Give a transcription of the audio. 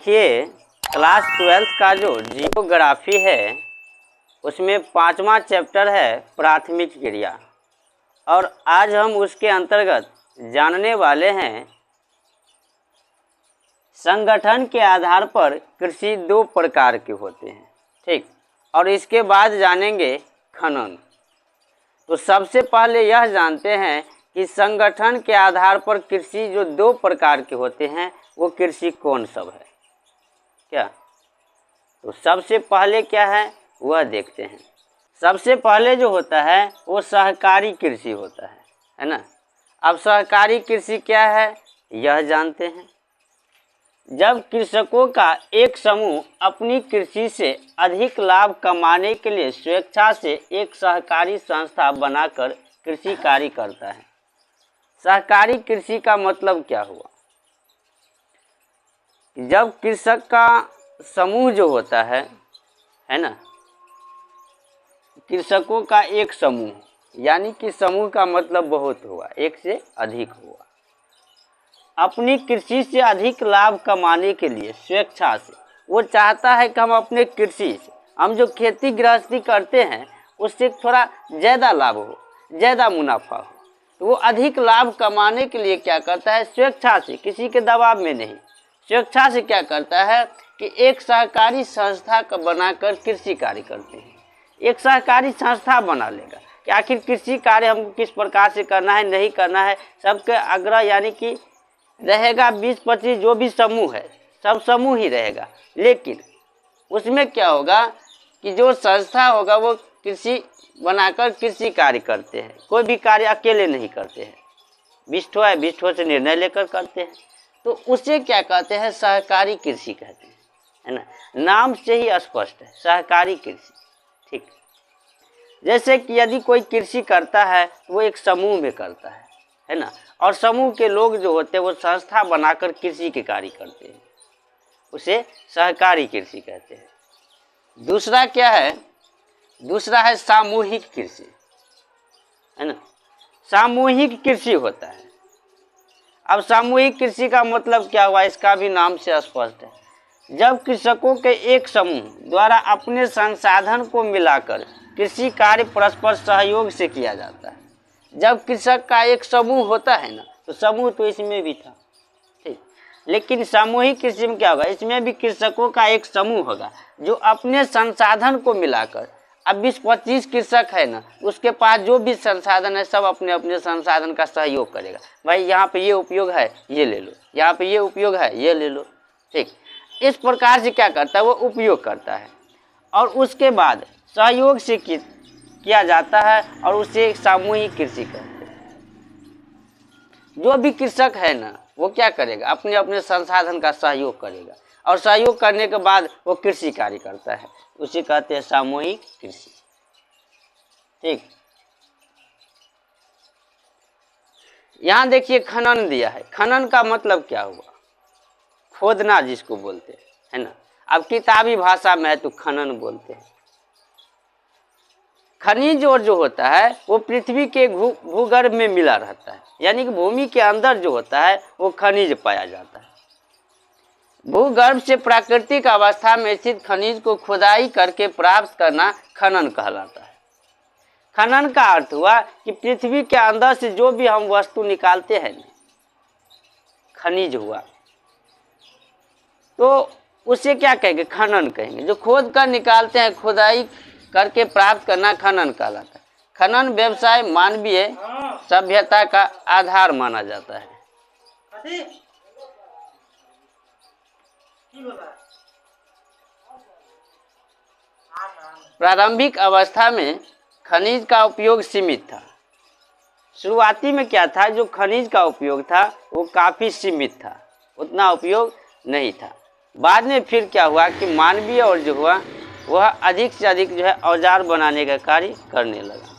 देखिए, class 12th का जो जियोग्राफी है उसमें 5वां चैप्टर है प्राथमिक क्रिया, और आज हम उसके अंतर्गत जानने वाले हैं संगठन के आधार पर कृषि 2 प्रकार के होते हैं। ठीक, और इसके बाद जानेंगे खनन। तो सबसे पहले यह जानते हैं कि संगठन के आधार पर कृषि जो 2 प्रकार के होते हैं वो कृषि कौन सब है क्या। तो सबसे पहले क्या है वह देखते हैं। सबसे पहले जो होता है वो सहकारी कृषि होता है ना। अब सहकारी कृषि क्या है यह जानते हैं। जब कृषकों का एक समूह अपनी कृषि से अधिक लाभ कमाने के लिए स्वेच्छा से एक सहकारी संस्था बनाकर कृषि कार्य करता है। सहकारी कृषि का मतलब क्या हुआ? जब कृषक का समूह जो होता है ना, कृषकों का एक समूह, यानी कि समूह का मतलब बहुत हुआ, एक से अधिक हुआ, अपनी कृषि से अधिक लाभ कमाने के लिए स्वेच्छा से वो चाहता है कि हम अपने कृषि से, हम जो खेती गृहस्थी करते हैं उससे थोड़ा ज़्यादा लाभ हो, ज़्यादा मुनाफा हो। तो वो अधिक लाभ कमाने के लिए क्या करता है? स्वेच्छा से, किसी के दबाव में नहीं, स्वेच्छा से क्या करता है कि एक सहकारी संस्था का बनाकर कृषि कार्य करते हैं। एक सहकारी संस्था बना लेगा कि आखिर कृषि कार्य हमको किस प्रकार से करना है, नहीं करना है, सबके आग्रह, यानी कि रहेगा 20-25 जो भी समूह है सब समूह ही रहेगा। लेकिन उसमें क्या होगा कि जो संस्था होगा वो कृषि बनाकर कृषि कार्य करते हैं। कोई भी कार्य अकेले नहीं करते हैं, 20 ठो है, 20 ठो से निर्णय लेकर करते हैं। तो उसे क्या कहते हैं? सहकारी कृषि कहते हैं, है ना। नाम से ही स्पष्ट है, सहकारी कृषि। ठीक, जैसे कि यदि कोई कृषि करता है तो वो एक समूह में करता है ना, और समूह के लोग जो होते हैं वो संस्था बनाकर कृषि के कार्य करते हैं, उसे सहकारी कृषि कहते हैं। दूसरा क्या है? दूसरा है सामूहिक कृषि, है ना। सामूहिक कृषि होता है। अब सामूहिक कृषि का मतलब क्या हुआ? इसका भी नाम से स्पष्ट है। जब कृषकों के एक समूह द्वारा अपने संसाधन को मिलाकर कृषि कार्य परस्पर सहयोग से किया जाता है। जब कृषक का एक समूह होता है ना, तो समूह तो इसमें भी था, ठीक, लेकिन सामूहिक कृषि में क्या होगा? इसमें भी कृषकों का एक समूह होगा जो अपने संसाधन को मिलाकर, अब 20-25 कृषक है ना, उसके पास जो भी संसाधन है सब अपने अपने संसाधन का सहयोग करेगा। भाई यहाँ पे ये उपयोग है ये ले लो, यहाँ पे ये उपयोग है ये ले लो, ठीक। इस प्रकार से क्या करता है? वो उपयोग करता है और उसके बाद सहयोग से किया जाता है और उसे सामूहिक कृषि कहते हैं। जो भी कृषक है ना वो क्या करेगा? अपने अपने संसाधन का सहयोग करेगा और सहयोग करने के बाद वो कृषि कार्य करता है, उसे कहते हैं सामूहिक कृषि। ठीक, यहाँ देखिए खनन दिया है। खनन का मतलब क्या हुआ? खोदना जिसको बोलते हैं, है ना। अब किताबी भाषा में है तो खनन बोलते हैं। खनिज और जो होता है वो पृथ्वी के भूगर्भ में मिला रहता है, यानी कि भूमि के अंदर जो होता है वो खनिज पाया जाता है। भूगर्भ से प्राकृतिक अवस्था में स्थित खनिज को खुदाई करके प्राप्त करना खनन कहलाता है। खनन का अर्थ हुआ कि पृथ्वी के अंदर से जो भी हम वस्तु निकालते हैं खनिज हुआ, तो उसे क्या कहेंगे? खनन कहेंगे। जो खोद कर निकालते हैं, खुदाई करके प्राप्त करना खनन कहलाता है। खनन व्यवसाय मानवीय सभ्यता का आधार माना जाता है। प्रारंभिक अवस्था में खनिज का उपयोग सीमित था। शुरुआती में क्या था? जो खनिज का उपयोग था वो काफी सीमित था, उतना उपयोग नहीं था। बाद में फिर क्या हुआ कि मानवीय और जो हुआ वह अधिक से अधिक जो है औजार बनाने का कार्य करने लगा।